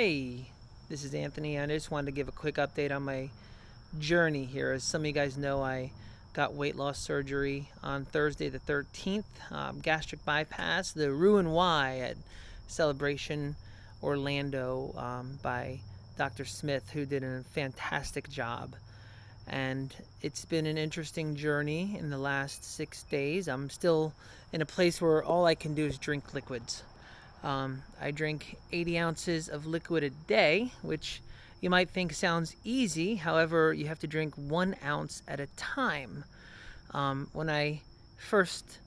Hey, this is Anthony. I just wanted to give a quick update on my journey here. As some of you guys know, I got weight loss surgery on Thursday the 13th, gastric bypass, the Roux-en-Y at Celebration Orlando by Dr. Smith, who did a fantastic job. And it's been an interesting journey in the last 6 days. I'm still in a place where all I can do is drink liquids. I drink 80 ounces of liquid a day, which you might think sounds easy. However, you have to drink 1 ounce at a time. When I first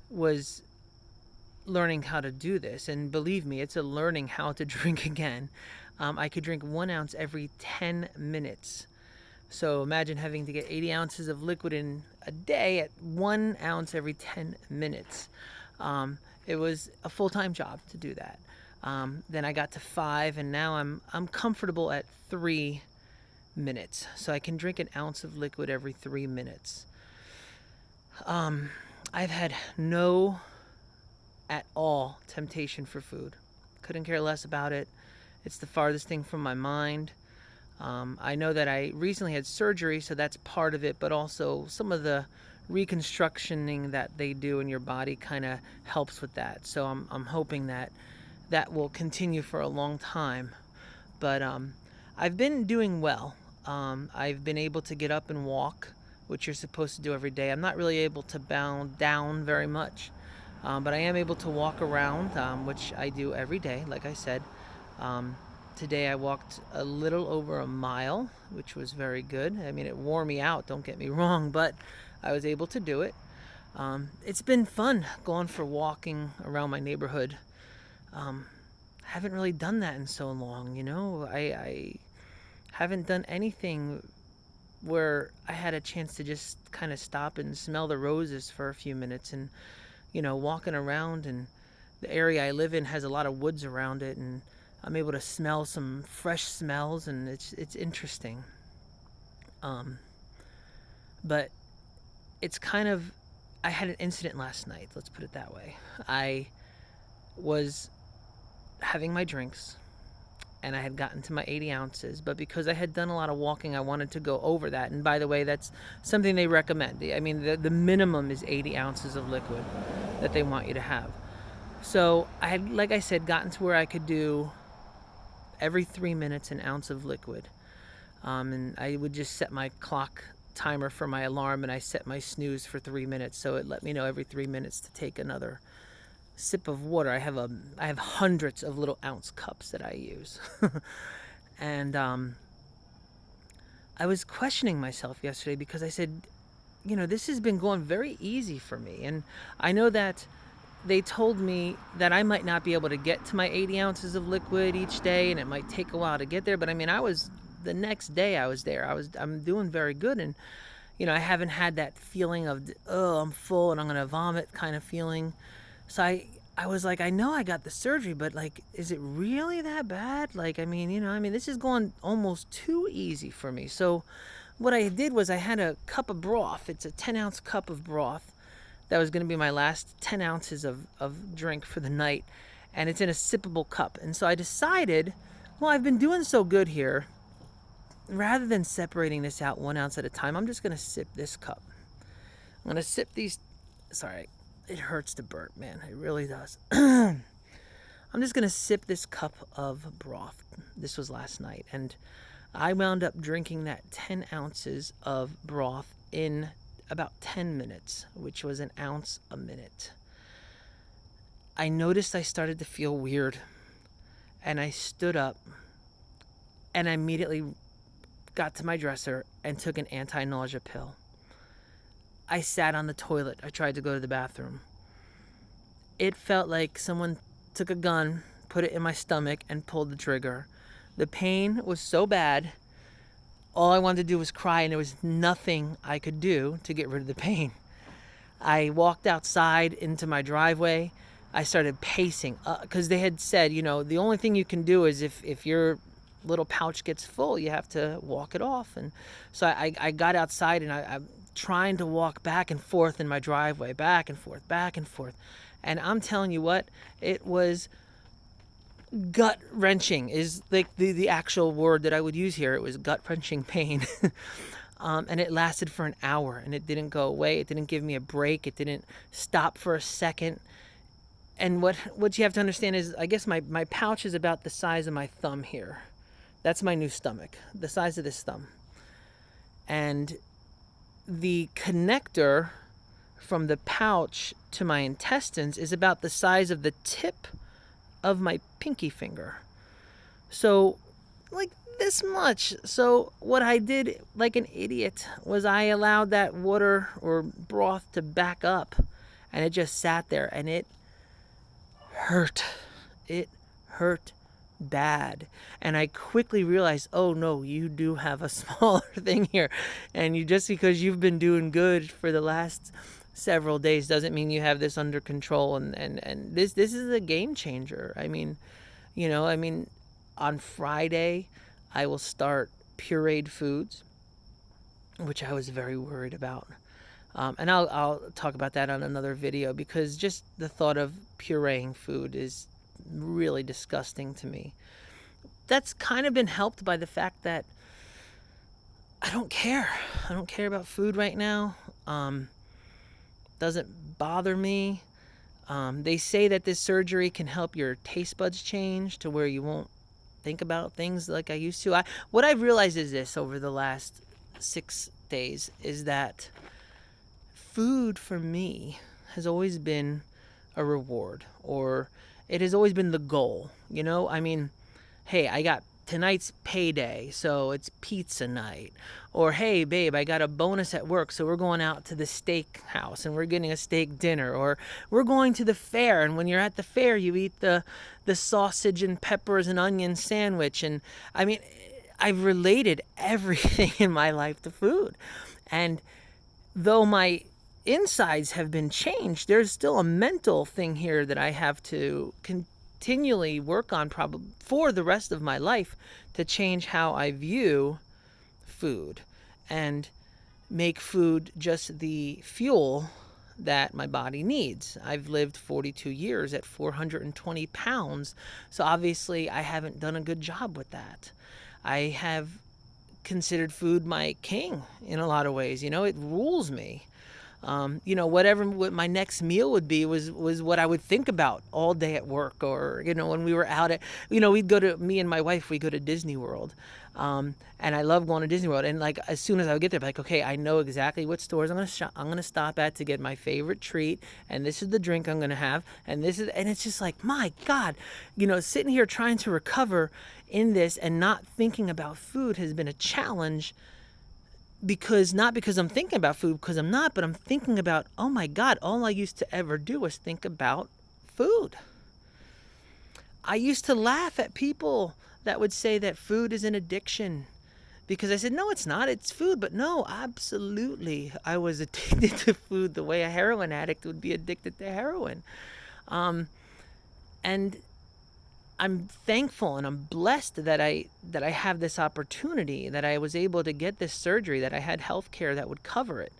was learning how to do this, and believe me, it's a learning how to drink again, I could drink 1 ounce every 10 minutes. So imagine having to get 80 ounces of liquid in a day at 1 ounce every 10 minutes. It was a full-time job to do that. Then I got to 5, and now I'm comfortable at 3 minutes. So I can drink an ounce of liquid every 3 minutes. I've had no at all temptation for food. Couldn't care less about it. It's the farthest thing from my mind. I know that I recently had surgery, so that's part of it, but also some of the reconstructioning that they do in your body kind of helps with that. So I'm hoping that that will continue for a long time. But I've been doing well. I've been able to get up and walk, which you're supposed to do every day. I'm not really able to bow down very much, but I am able to walk around, which I do every day, like I said. Today I walked a little over a mile, which was very good. I mean, it wore me out, don't get me wrong, but I was able to do it. It's been fun going for walking around my neighborhood. I haven't really done that in so long, you know. I haven't done anything where I had a chance to just kind of stop and smell the roses for a few minutes, and, walking around, and the area I live in has a lot of woods around it, and I'm able to smell some fresh smells, and it's interesting. But it's kind of, I had an incident last night, let's put it that way. I was having my drinks, and I had gotten to my 80 ounces, but because I had done a lot of walking, I wanted to go over that. And by the way, that's something they recommend. I mean, the minimum is 80 ounces of liquid that they want you to have. So I had, like I said, gotten to where I could do every 3 minutes an ounce of liquid. And I would just set my clock timer for my alarm, and I set my snooze for 3 minutes, so it let me know every 3 minutes to take another sip of water. I have hundreds of little ounce cups that I use. And I was questioning myself yesterday because I said, this has been going very easy for me, and I know that they told me that I might not be able to get to my 80 ounces of liquid each day, and it might take a while to get there. But I mean, the next day I was there. I'm doing very good, and I haven't had that feeling of, oh, I'm full and I'm gonna vomit kind of feeling. So I was like, I know I got the surgery, but like, is it really that bad? Like, I mean, this is going almost too easy for me. So what I did was I had a cup of broth. It's a 10-ounce cup of broth. That was going to be my last 10 ounces of drink for the night, and it's in a sippable cup. And so I decided, well, I've been doing so good here, rather than separating this out 1 ounce at a time, I'm just going to sip this cup. I'm going to sip these. Sorry, it hurts to burp, man. It really does. I'm just going to sip this cup of broth. This was last night, and I wound up drinking that 10 ounces of broth in about 10 minutes, which was an ounce a minute. I noticed I started to feel weird, and I stood up, and I immediately got to my dresser and took an anti-nausea pill. I sat on the toilet. I tried to go to the bathroom. It felt like someone took a gun, put it in my stomach, and pulled the trigger. The pain was so bad, all I wanted to do was cry, and there was nothing I could do to get rid of the pain. I walked outside into my driveway. I started pacing, because they had said, the only thing you can do is if your little pouch gets full, you have to walk it off. And so I got outside, and I'm trying to walk back and forth in my driveway, back and forth, back and forth. And I'm telling you what, it was gut wrenching is like the actual word that I would use here. It was gut wrenching pain. And it lasted for an hour and it didn't go away. It didn't give me a break. It didn't stop for a second. And what you have to understand is, I guess my pouch is about the size of my thumb here. That's my new stomach, the size of this thumb. And the connector from the pouch to my intestines is about the size of the tip of my pinky finger. So, like this much. So, what I did like an idiot was I allowed that water or broth to back up, and it just sat there, and it hurt. It hurt bad. And I quickly realized, oh no, you do have a smaller thing here. And you, just because you've been doing good for the last several days doesn't mean you have this under control. And this is a game changer. I mean, on Friday I will start pureed foods, which I was very worried about. And I'll talk about that on another video, because just the thought of pureeing food is really disgusting to me. That's kind of been helped by the fact that I don't care. I don't care about food right now. Doesn't bother me. They say that this surgery can help your taste buds change to where you won't think about things like I used to. What I've realized is this over the last 6 days is that food for me has always been a reward, or it has always been the goal. I mean, hey, I got tonight's payday, so it's pizza night. Or, hey, babe, I got a bonus at work, so we're going out to the steak house and we're getting a steak dinner. Or we're going to the fair, and when you're at the fair, you eat the sausage and peppers and onion sandwich. And I mean, I've related everything in my life to food. And though my insides have been changed, there's still a mental thing here that I have to continually work on, probably for the rest of my life, to change how I view food and make food just the fuel that my body needs. I've lived 42 years at 420 pounds, so obviously I haven't done a good job with that. I have considered food my king in a lot of ways. It rules me. What my next meal would be was what I would think about all day at work, or, when we were out at, me and my wife, we go to Disney World. And I love going to Disney World. And like, as soon as I would get there, like, okay, I know exactly what stores I'm going to stop at to get my favorite treat. And this is the drink I'm going to have. And it's just like, my God, sitting here trying to recover in this and not thinking about food has been a challenge. Not because I'm thinking about food, because I'm not, but I'm thinking about, oh my God, all I used to ever do was think about food. I used to laugh at people that would say that food is an addiction, because I said, no, it's not, it's food. But no, absolutely, I was addicted to food the way a heroin addict would be addicted to heroin. And I'm thankful and I'm blessed that I have this opportunity, that I was able to get this surgery, that I had health care that would cover it.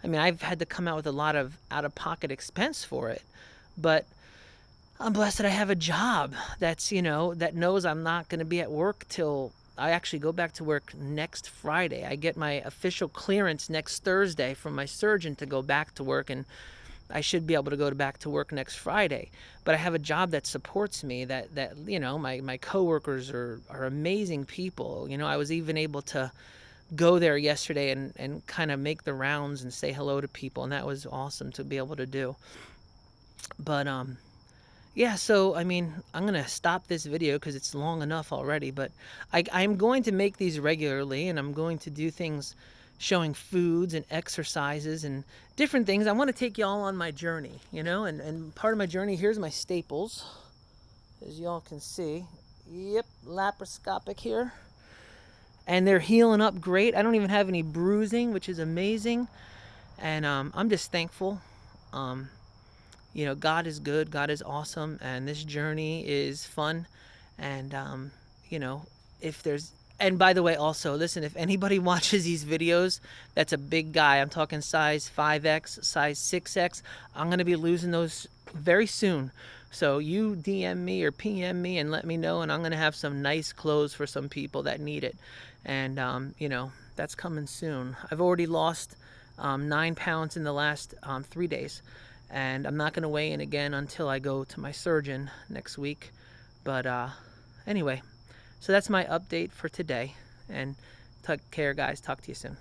I mean, I've had to come out with a lot of out-of-pocket expense for it, but I'm blessed that I have a job that's, that knows I'm not going to be at work till I actually go back to work next Friday. I get my official clearance next Thursday from my surgeon to go back to work, and I should be able to go back to work next Friday. But I have a job that supports me, that my coworkers are amazing people. I was even able to go there yesterday and kind of make the rounds and say hello to people, and that was awesome to be able to do. But yeah, so I mean, I'm going to stop this video because it's long enough already, but I'm going to make these regularly, and I'm going to do things showing foods and exercises and different things. I want to take y'all on my journey, and part of my journey, here's my staples, as y'all can see. Yep, laparoscopic here. And they're healing up great. I don't even have any bruising, which is amazing. And I'm just thankful. God is good, God is awesome, and this journey is fun. And, and by the way, also, listen, if anybody watches these videos that's a big guy, I'm talking size 5X, size 6X, I'm going to be losing those very soon. So you DM me or PM me and let me know, and I'm going to have some nice clothes for some people that need it. And, that's coming soon. I've already lost 9 pounds in the last 3 days. And I'm not going to weigh in again until I go to my surgeon next week. But anyway, so that's my update for today. And take care, guys. Talk to you soon.